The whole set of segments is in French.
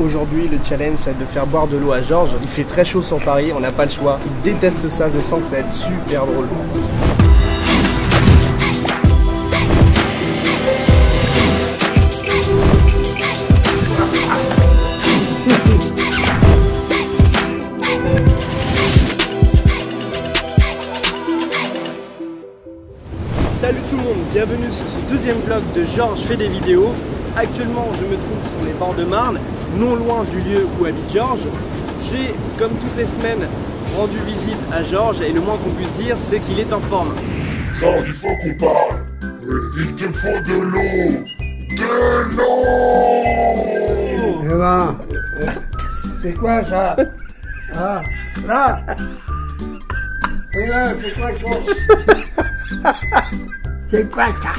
Aujourd'hui, le challenge, c'est de faire boire de l'eau à Georges. Il fait très chaud sur Paris, on n'a pas le choix. Il déteste ça, je sens que ça va être super drôle. Salut tout le monde, bienvenue sur ce deuxième vlog de Georges fait des vidéos. Actuellement, je me trouve sur les bords de Marne, non loin du lieu où habite Georges. J'ai, comme toutes les semaines, rendu visite à Georges et le moins qu'on puisse dire, c'est qu'il est en forme. Georges, il faut qu'on parle. Il te faut de l'eau. De l'eau. Eh ben, c'est quoi ça? Ah, là. Et là, c'est quoi ça? C'est quoi ça?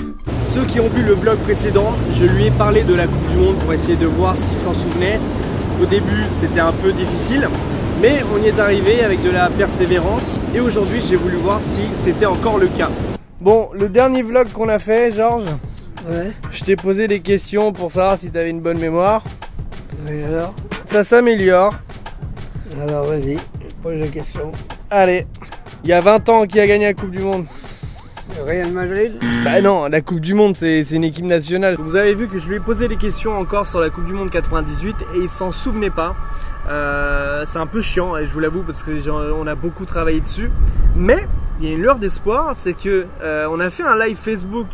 Ceux qui ont vu le vlog précédent, je lui ai parlé de la Coupe du Monde pour essayer de voir s'il s'en souvenait. Au début, c'était un peu difficile, mais on y est arrivé avec de la persévérance. Et aujourd'hui, j'ai voulu voir si c'était encore le cas. Bon, le dernier vlog qu'on a fait, Georges, Ouais. je t'ai posé des questions pour savoir si tu avais une bonne mémoire. Et alors? Ça s'améliore. Alors vas-y, pose la question. Allez, il y a 20 ans, qui a gagné la Coupe du Monde? Real Madrid? Bah non, la Coupe du Monde c'est une équipe nationale. Vous avez vu que je lui ai posé des questions encore sur la Coupe du Monde 98 et il s'en souvenait pas. C'est un peu chiant, je vous l'avoue, parce que on a beaucoup travaillé dessus. Mais il y a une lueur d'espoir, c'est que on a fait un live Facebook,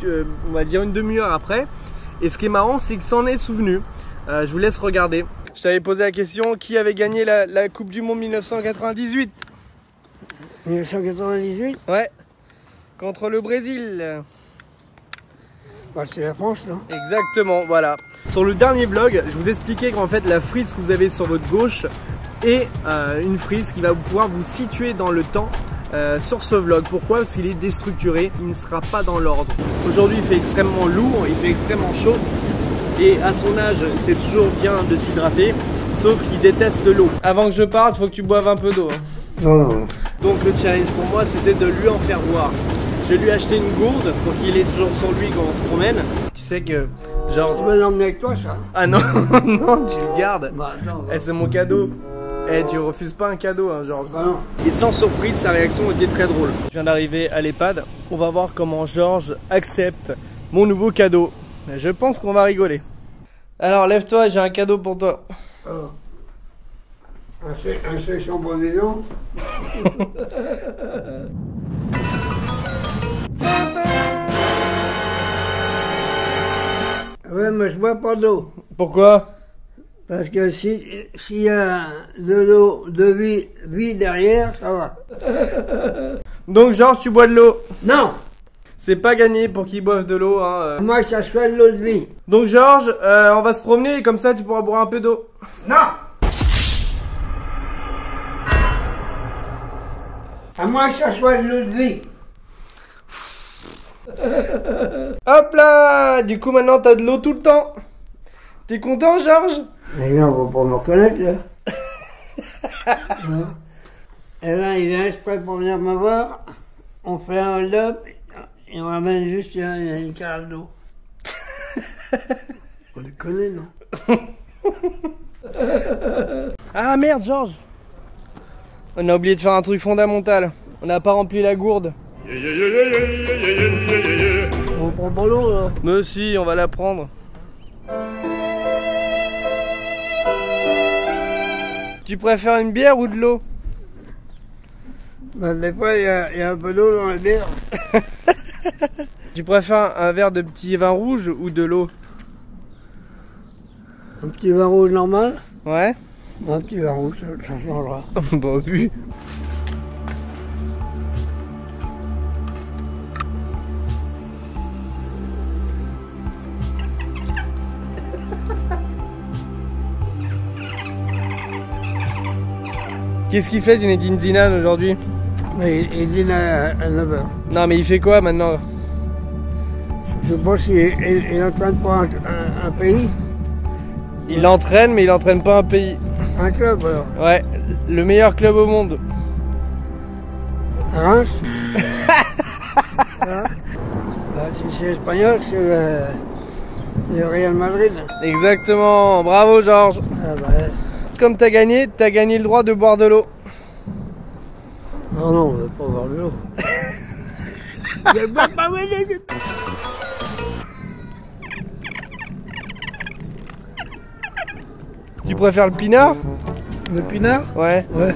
on va dire une demi-heure après. Et ce qui est marrant, c'est qu'il s'en est souvenu. Je vous laisse regarder. Je t'avais posé la question, qui avait gagné la Coupe du Monde 1998? 1998? Ouais, contre le Brésil. Bah, c'est la France, non? Exactement, voilà. Sur le dernier vlog, je vous expliquais qu'en fait la frise que vous avez sur votre gauche est une frise qui va pouvoir vous situer dans le temps sur ce vlog. Pourquoi? Parce qu'il est déstructuré, il ne sera pas dans l'ordre. Aujourd'hui il fait extrêmement lourd, il fait extrêmement chaud et à son âge c'est toujours bien de s'hydrater, sauf qu'il déteste l'eau. Avant que je parte, il faut que tu boives un peu d'eau. Non, non. Donc le challenge pour moi c'était de lui en faire boire. Je vais lui acheter une gourde pour qu'il ait toujours sur lui quand on se promène. Tu sais que genre... Tu vas l'emmener avec toi, ça? Ah non, non, tu le gardes. Bah, non. Eh, c'est mon cadeau. Eh, tu refuses pas un cadeau, hein, Georges. Bah, non. Et sans surprise, sa réaction était très drôle. Je viens d'arriver à l'EHPAD. On va voir comment Georges accepte mon nouveau cadeau. Je pense qu'on va rigoler. Alors, lève-toi, j'ai un cadeau pour toi. Alors, un seul chambre maison. Ouais, mais je bois pas d'eau. Pourquoi? Parce que s'il y a de l'eau, de vie derrière, ça va. Donc, Georges, tu bois de l'eau. Non! C'est pas gagné pour qu'il boive de l'eau. Hein. Moi, ça soit de l'eau de vie. Donc, Georges, on va se promener et comme ça, tu pourras boire un peu d'eau. Non! À moins que ça soit de l'eau de vie. Hop là! Du coup, maintenant, t'as de l'eau tout le temps. T'es content, Georges? Mais non, on va pas me reconnaître, là. Hein? Et là, il vient exprès pour venir me voir. On fait un hold-up et on ramène juste une carafe d'eau. On les connaît, non? Ah merde, Georges! On a oublié de faire un truc fondamental. On n'a pas rempli la gourde. On prend pas l'eau, là. Mais si, on va la prendre. Tu préfères une bière ou de l'eau? Ben, des fois, il y a un peu d'eau dans la bière. Tu préfères un verre de petit vin rouge ou de l'eau? Un petit vin rouge normal. Ouais. Un petit vin rouge, ça changera. Bon, oui. Qu'est-ce qu'il fait Zinedine Zidane aujourd'hui? Mais il dîne à 9h. Non mais il fait quoi maintenant? Je pense qu'il entraîne pas un pays. Il entraîne mais il entraîne pas un pays. Un club alors. Ouais, le meilleur club au monde. Reims. Hein? Bah, si c'est espagnol, c'est Le Real Madrid. Exactement, bravo Georges. Ah bah. Comme t'as gagné le droit de boire de l'eau. Non, non, on veut pas boire de l'eau. Tu préfères le pinard? Le pinard? Ouais. Ouais.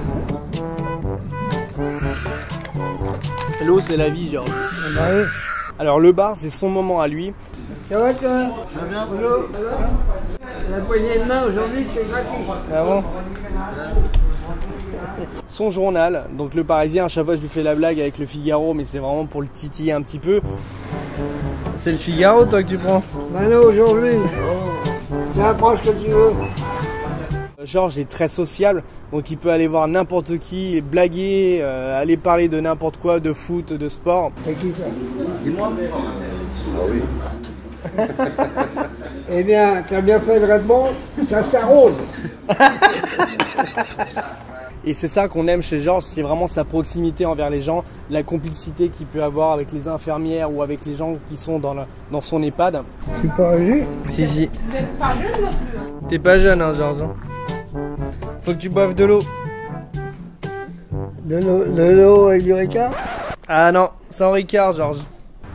L'eau c'est la vie Georges. Bah oui. Alors le bar c'est son moment à lui. Ça va toi? Ça va bien. Bonjour. Ça va? La poignée de main aujourd'hui c'est gratuit. Ah bon? Son journal, donc le Parisien, à chaque fois je lui fais la blague avec le Figaro, mais c'est vraiment pour le titiller un petit peu. C'est le Figaro toi que tu prends? Bah non, aujourd'hui. Tiens, prends ce que tu veux. Georges est très sociable, donc il peut aller voir n'importe qui, blaguer, aller parler de n'importe quoi, de foot, de sport. C'est qui ça? Dis-moi. Ah oui. Eh bien, t'as bien fait de répondre, ça s'arrose. Et c'est ça qu'on aime chez Georges, c'est vraiment sa proximité envers les gens, la complicité qu'il peut avoir avec les infirmières ou avec les gens qui sont dans son EHPAD. Tu peux agir? Si, si. Vous n'êtes pas jeune non plus. T'es pas jeune, hein, Georges. Faut que tu boives de l'eau. De l'eau avec du Ricard? Ah non, sans Ricard, Georges.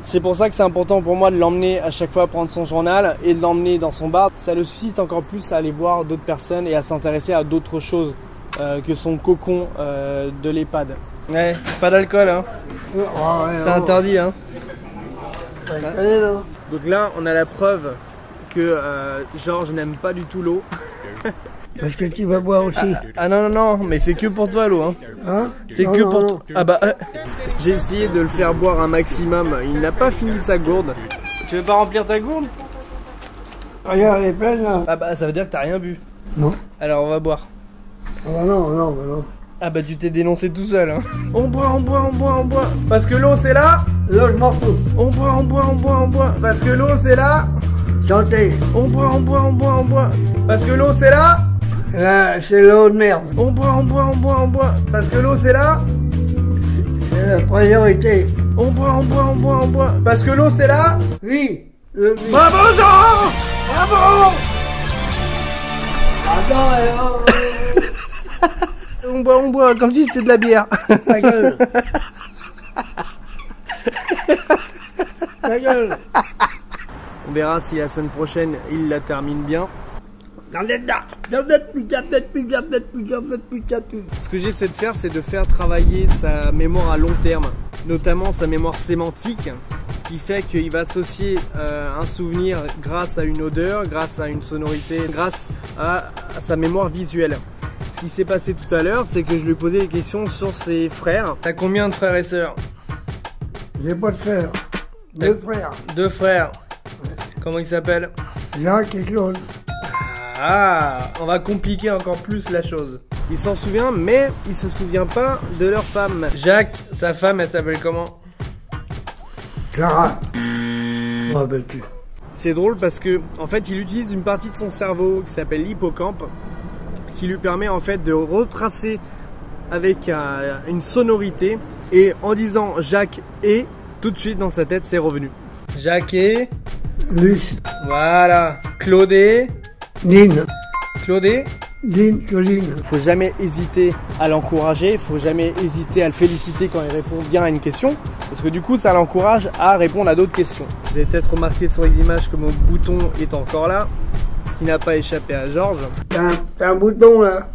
C'est pour ça que c'est important pour moi de l'emmener à chaque fois prendre son journal et de l'emmener dans son bar. Ça le suscite encore plus à aller voir d'autres personnes et à s'intéresser à d'autres choses que son cocon de l'EHPAD. Ouais, pas d'alcool, hein. Oh, ouais, C'est interdit, hein. Allez, là. Donc là, on a la preuve que Georges n'aime pas du tout l'eau. Parce que tu vas boire aussi. Ah non, non, non, mais c'est que pour toi l'eau, hein. Hein? C'est Non, que non, pour non. toi. Ah bah, j'ai essayé de le faire boire un maximum. Il n'a pas fini sa gourde. Tu veux pas remplir ta gourde? Regarde, elle est pleine là. Ah bah, ça veut dire que t'as rien bu. Non. Alors on va boire. Ah bah non, non, bah non. Ah bah, tu t'es dénoncé tout seul, hein. On boit, on boit, on boit, on boit. Parce que l'eau c'est là. Là, je m'en fous. On boit, on boit, on boit, on boit. Parce que l'eau c'est là. Santé. On boit, on boit, on boit, on boit. Parce que l'eau c'est là. Là, c'est l'eau de merde. On boit, on boit, on boit, on boit. Parce que l'eau c'est là. C'est la priorité. On boit, on boit, on boit, on boit. Parce que l'eau c'est là. Oui. Le oui. Bravo Jean. Bravo. Attends, On boit, comme si c'était de la bière. ta gueule. Ta gueule. On verra si la semaine prochaine il la termine bien. Ce que j'essaie de faire, c'est de faire travailler sa mémoire à long terme, notamment sa mémoire sémantique, ce qui fait qu'il va associer un souvenir grâce à une odeur, grâce à une sonorité, grâce à sa mémoire visuelle. Ce qui s'est passé tout à l'heure, c'est que je lui ai posé des questions sur ses frères. T'as combien de frères et sœurs? J'ai pas de frère. Deux frères. Deux frères. Comment ils s'appellent? Jacques et Claude. Ah, on va compliquer encore plus la chose. Il s'en souvient, mais il se souvient pas de leur femme. Jacques, sa femme, elle s'appelle comment? Clara. Je me rappelle plus. C'est drôle parce que, en fait, il utilise une partie de son cerveau qui s'appelle l'hippocampe, qui lui permet en fait de retracer avec une sonorité, et en disant Jacques et, tout de suite dans sa tête c'est revenu. Jacques et... Luce. Voilà. Claude et... Dine. Claude et... Dine, Claudine. Il faut jamais hésiter à l'encourager, il faut jamais hésiter à le féliciter quand il répond bien à une question, parce que du coup ça l'encourage à répondre à d'autres questions. Vous avez peut-être remarqué sur les images que mon bouton est encore là, ce qui n'a pas échappé à Georges. T'as un bouton là.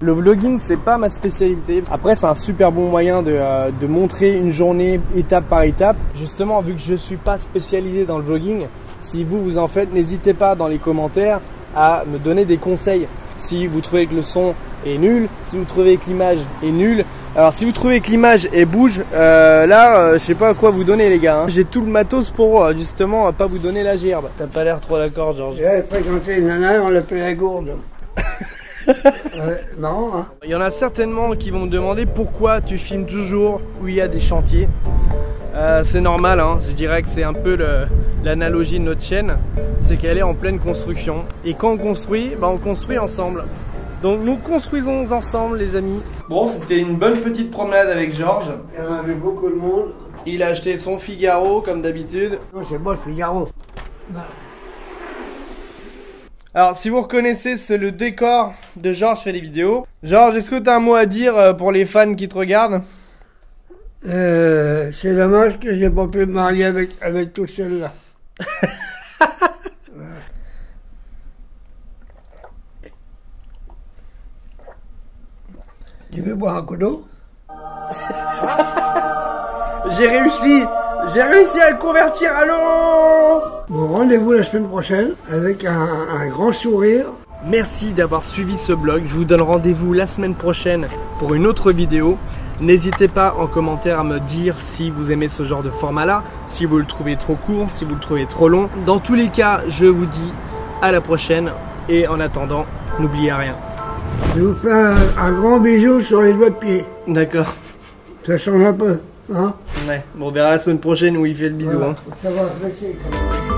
Le vlogging c'est pas ma spécialité. Après c'est un super bon moyen de montrer une journée étape par étape. Justement, vu que je suis pas spécialisé dans le vlogging, si vous en faites, n'hésitez pas dans les commentaires à me donner des conseils. Si vous trouvez que le son est nul, si vous trouvez que l'image est nulle. Alors si vous trouvez que l'image elle bouge, je sais pas à quoi vous donner les gars, hein. J'ai tout le matos pour justement pas vous donner la gerbe. T'as pas l'air trop d'accord Georges. J'avais fréquenté une nana, on l'appelait la gourde. Marrant hein. Il y en a certainement qui vont me demander pourquoi tu filmes toujours où il y a des chantiers. C'est normal, hein. Je dirais que c'est un peu l'analogie de notre chaîne, c'est qu'elle est en pleine construction. Et quand on construit, on construit ensemble. Donc nous construisons ensemble les amis. Bon, c'était une bonne petite promenade avec Georges. Il y en avait beaucoup de monde. Il a acheté son Figaro comme d'habitude. Non, c'est moi le Figaro. Non. Alors, si vous reconnaissez, c'est le décor de Georges fait des vidéos. Georges, est-ce que tu as un mot à dire pour les fans qui te regardent? C'est dommage que j'ai pas pu me marier avec tout celle-là. Tu veux boire un coup d'eau? J'ai réussi à le convertir à l'eau. Bon, rendez-vous la semaine prochaine avec un grand sourire. Merci d'avoir suivi ce blog. Je vous donne rendez-vous la semaine prochaine pour une autre vidéo. N'hésitez pas en commentaire à me dire si vous aimez ce genre de format-là, si vous le trouvez trop court, si vous le trouvez trop long. Dans tous les cas, je vous dis à la prochaine et en attendant, n'oubliez rien. Je vous fais un grand bisou sur les doigts de pied. D'accord. Ça change un peu, hein? Ouais, bon, on verra la semaine prochaine où il fait le bisou. Voilà, hein. ça va se laisser quand même.